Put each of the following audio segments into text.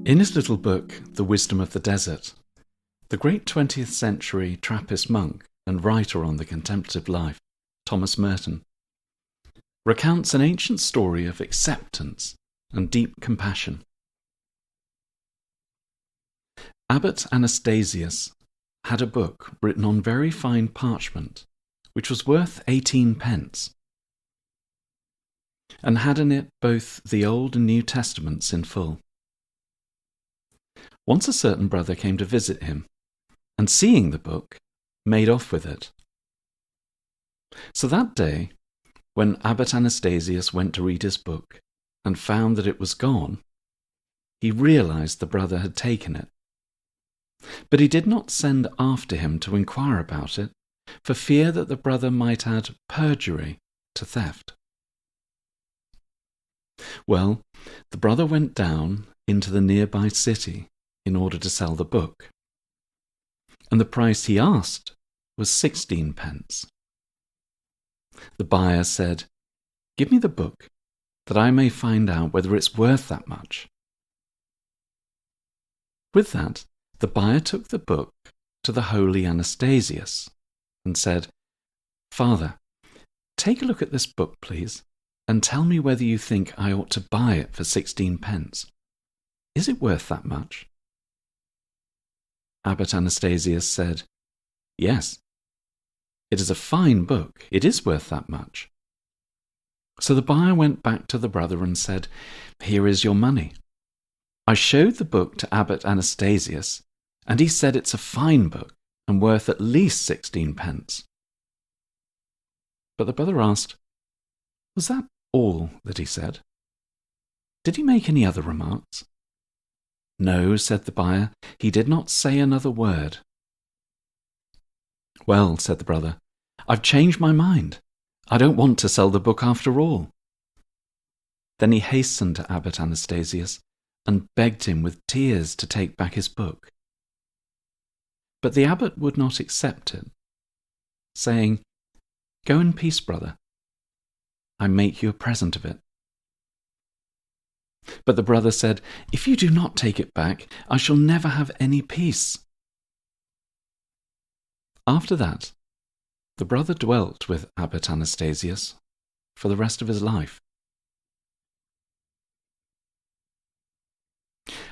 In his little book, The Wisdom of the Desert, the great 20th century Trappist monk and writer on the contemplative life, Thomas Merton, recounts an ancient story of acceptance and deep compassion. Abbot Anastasius had a book written on very fine parchment, which was worth 18 pence, and had in it both the Old and New Testaments in full. Once a certain brother came to visit him, and seeing the book, made off with it. So that day, when Abbot Anastasius went to read his book and found that it was gone, he realized the brother had taken it. But he did not send after him to inquire about it, for fear that the brother might add perjury to theft. Well, the brother went down into the nearby city in order to sell the book, and the price he asked was 16 pence. The buyer said, "Give me the book, that I may find out whether it's worth that much." With that, the buyer took the book to the holy Anastasius and said, "Father, take a look at this book, please, and tell me whether you think I ought to buy it for 16 pence. Is it worth that much?" Abbot Anastasius said, "Yes, it is a fine book. It is worth that much." So the buyer went back to the brother and said, "Here is your money. I showed the book to Abbot Anastasius, and he said it's a fine book and worth at least 16 pence. But the brother asked, "Was that all that he said? Did he make any other remarks?" "No," said the buyer, "he did not say another word." "Well," said the brother, "I've changed my mind. I don't want to sell the book after all." Then he hastened to Abbot Anastasius and begged him with tears to take back his book. But the abbot would not accept it, saying, "Go in peace, brother. I make you a present of it." But the brother said, "If you do not take it back, I shall never have any peace." After that, the brother dwelt with Abbot Anastasius for the rest of his life.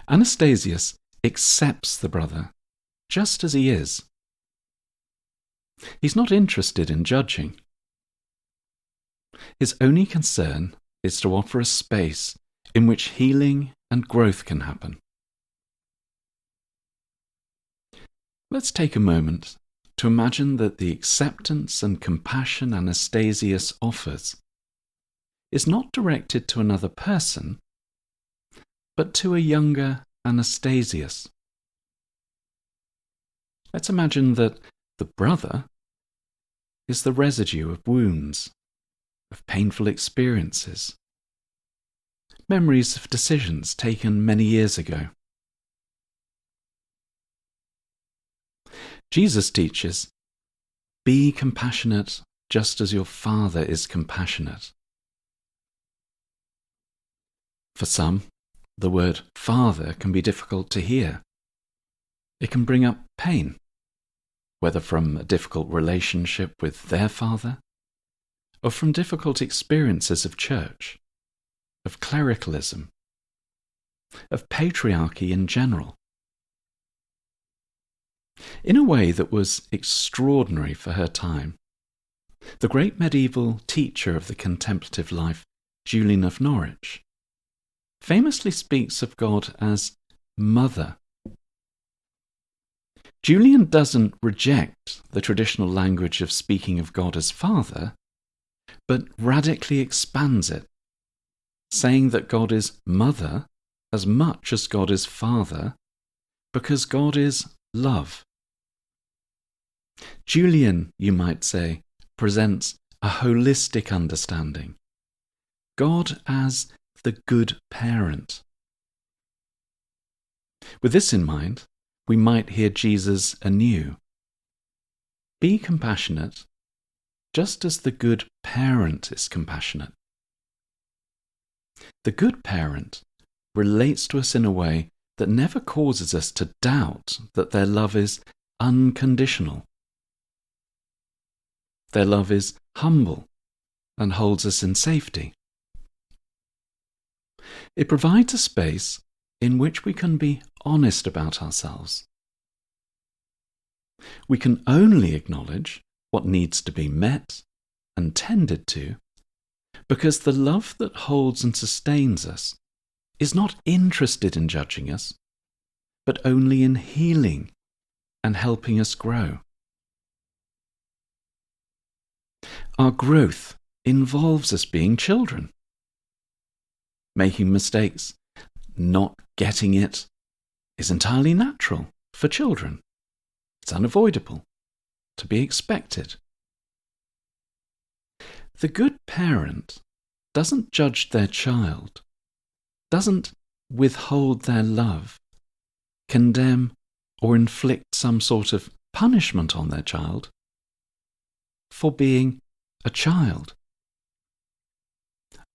Anastasius accepts the brother just as he is. He's not interested in judging. His only concern is to offer a space in which healing and growth can happen. Let's take a moment to imagine that the acceptance and compassion Anastasius offers is not directed to another person, but to a younger Anastasius. Let's imagine that the brother is the residue of wounds, of painful experiences, memories of decisions taken many years ago. Jesus teaches, "Be compassionate just as your Father is compassionate." For some, the word Father can be difficult to hear. It can bring up pain, whether from a difficult relationship with their father, or from difficult experiences of church, of clericalism, of patriarchy in general. In a way that was extraordinary for her time, the great medieval teacher of the contemplative life, Julian of Norwich, famously speaks of God as Mother. Julian doesn't reject the traditional language of speaking of God as Father, but radically expands it, saying that God is Mother as much as God is Father, because God is love. Julian, you might say, presents a holistic understanding. God as the good parent. With this in mind, we might hear Jesus anew. Be compassionate, just as the good parent is compassionate. The good parent relates to us in a way that never causes us to doubt that their love is unconditional. Their love is humble and holds us in safety. It provides a space in which we can be honest about ourselves. We can only acknowledge what needs to be met and tended to because the love that holds and sustains us is not interested in judging us, but only in healing and helping us grow. Our growth involves us being children. Making mistakes, not getting it, is entirely natural for children. It's unavoidable, to be expected. The good parent doesn't judge their child, doesn't withhold their love, condemn or inflict some sort of punishment on their child for being a child.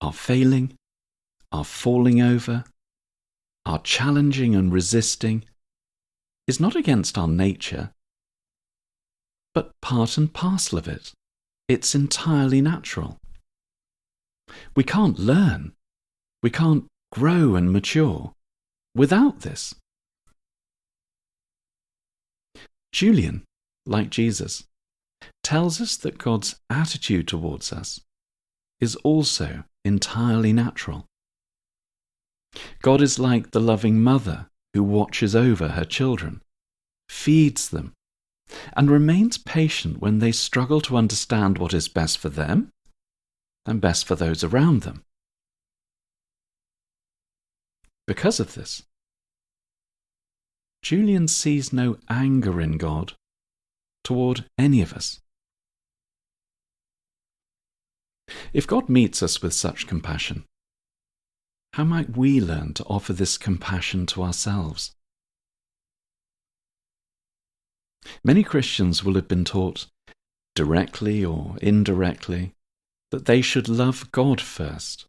Our failing, our falling over, our challenging and resisting is not against our nature, but part and parcel of it. It's entirely natural. We can't learn, we can't grow and mature without this. Julian, like Jesus, tells us that God's attitude towards us is also entirely natural. God is like the loving mother who watches over her children, feeds them, and remains patient when they struggle to understand what is best for them and best for those around them. Because of this, Julian sees no anger in God toward any of us. If God meets us with such compassion, how might we learn to offer this compassion to ourselves? Many Christians will have been taught, directly or indirectly, that they should love God first,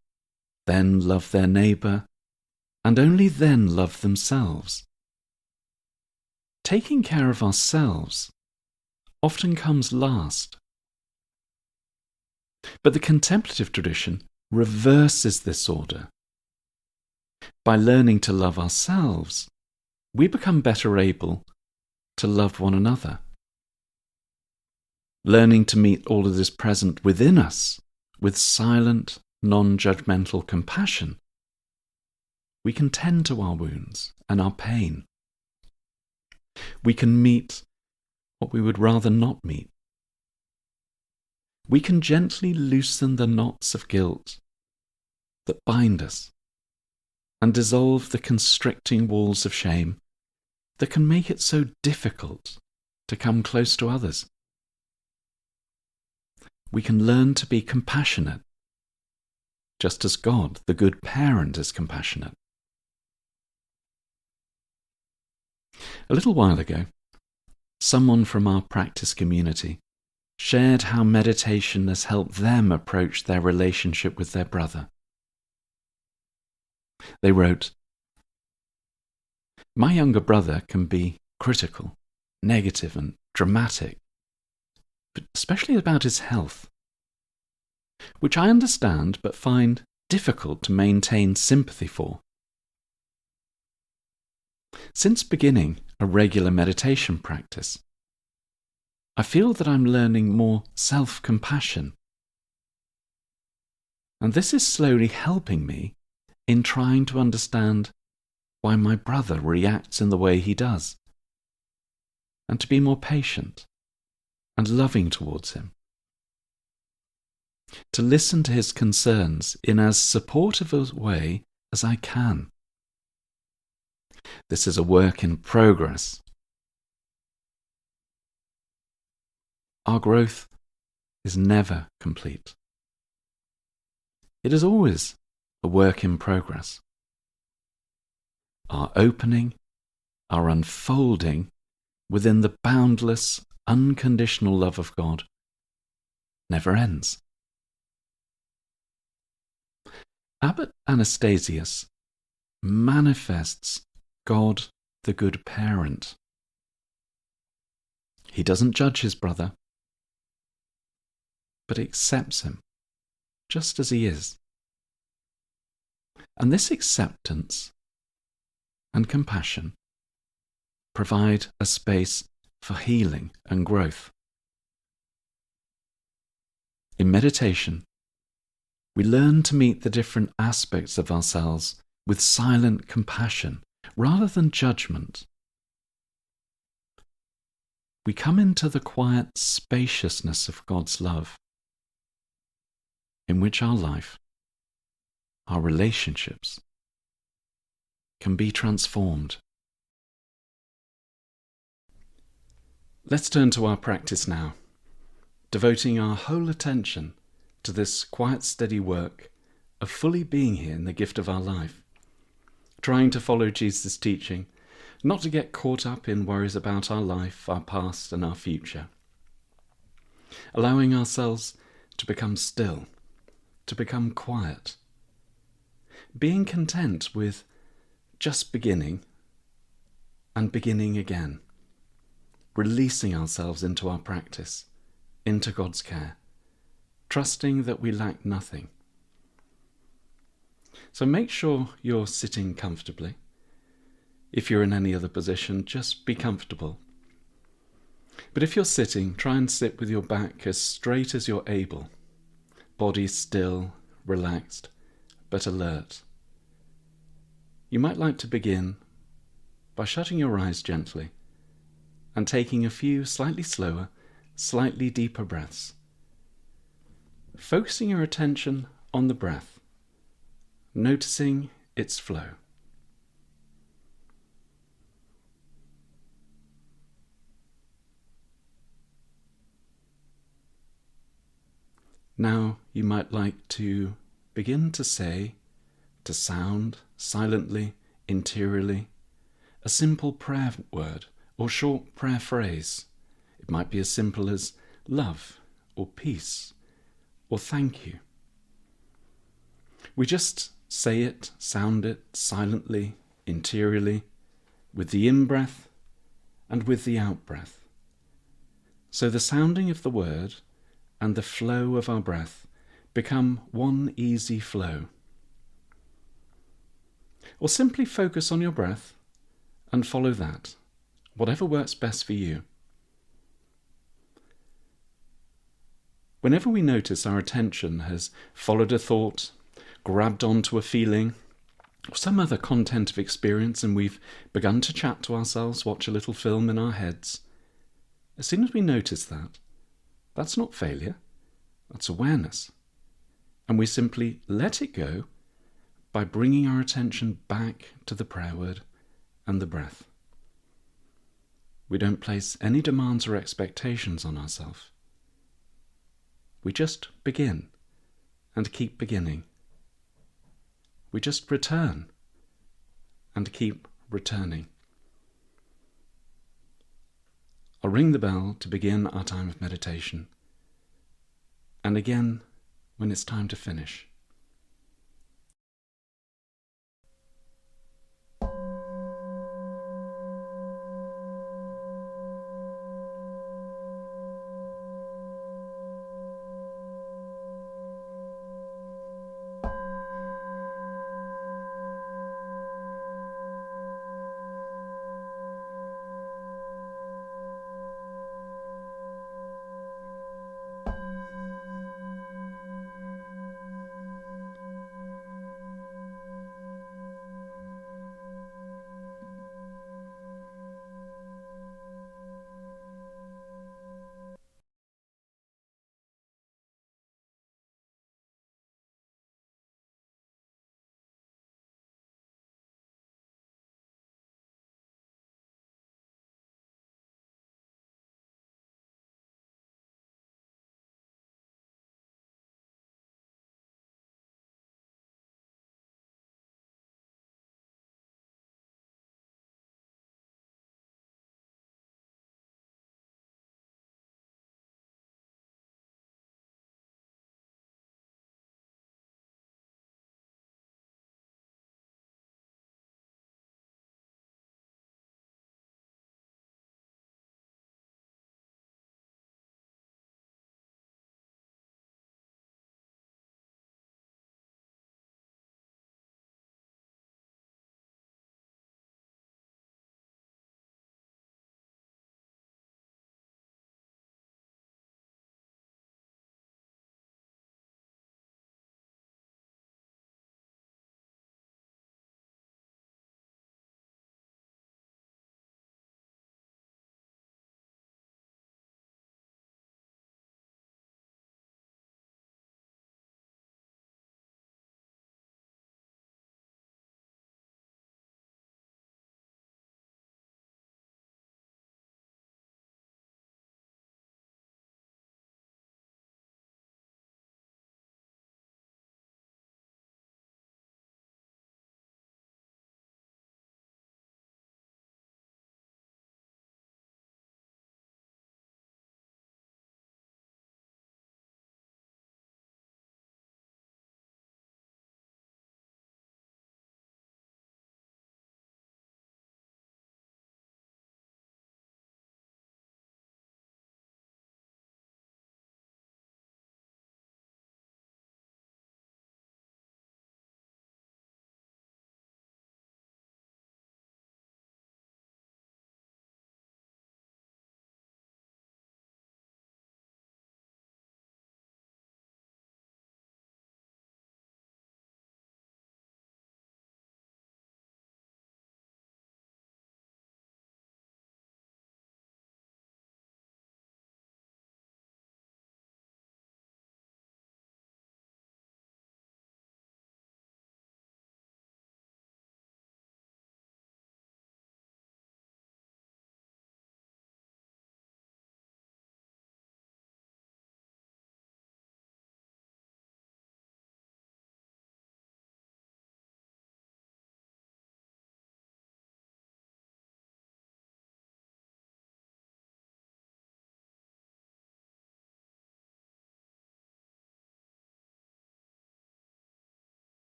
then love their neighbour, and only then love themselves. Taking care of ourselves often comes last. But the contemplative tradition reverses this order. By learning to love ourselves, we become better able to love one another. Learning to meet all that is present within us with silent, non-judgmental compassion, we can tend to our wounds and our pain. We can meet what we would rather not meet. We can gently loosen the knots of guilt that bind us and dissolve the constricting walls of shame that can make it so difficult to come close to others. We can learn to be compassionate, just as God, the good parent, is compassionate. A little while ago, someone from our practice community shared how meditation has helped them approach their relationship with their brother. They wrote, "My younger brother can be critical, negative and dramatic, but especially about his health, which I understand but find difficult to maintain sympathy for. Since beginning a regular meditation practice, I feel that I'm learning more self-compassion, and this is slowly helping me in trying to understand why my brother reacts in the way he does, and to be more patient and loving towards him. To listen to his concerns in as supportive a way as I can. This is a work in progress. Our growth is never complete. It is always a work in progress. Our opening, our unfolding within the boundless, unconditional love of God never ends. Abbot Anastasius manifests God the good parent. He doesn't judge his brother, but accepts him just as he is. And this acceptance and compassion provide a space for healing and growth. In meditation, we learn to meet the different aspects of ourselves with silent compassion rather than judgment. We come into the quiet spaciousness of God's love, in which our life, our relationships, can be transformed. Let's turn to our practice now, devoting our whole attention to this quiet, steady work of fully being here in the gift of our life, trying to follow Jesus' teaching, not to get caught up in worries about our life, our past and our future, allowing ourselves to become still, to become quiet, being content with just beginning and beginning again, releasing ourselves into our practice, into God's care, trusting that we lack nothing. So make sure you're sitting comfortably. If you're in any other position, just be comfortable. But if you're sitting, try and sit with your back as straight as you're able, body still, relaxed, but alert. You might like to begin by shutting your eyes gently and taking a few slightly slower, slightly deeper breaths, focusing your attention on the breath, noticing its flow. Now you might like to begin to say, to sound silently, interiorly, a simple prayer word or short prayer phrase. It might be as simple as love or peace or thank you. We just say it, sound it silently, interiorly, with the in-breath and with the out-breath. So the sounding of the word and the flow of our breath become one easy flow. Or simply focus on your breath and follow that, whatever works best for you. Whenever we notice our attention has followed a thought, grabbed onto a feeling, or some other content of experience, and we've begun to chat to ourselves, watch a little film in our heads, as soon as we notice that, that's not failure, that's awareness. And we simply let it go by bringing our attention back to the prayer word and the breath. We don't place any demands or expectations on ourselves. We just begin and keep beginning. We just return and keep returning. I'll ring the bell to begin our time of meditation, and again when it's time to finish.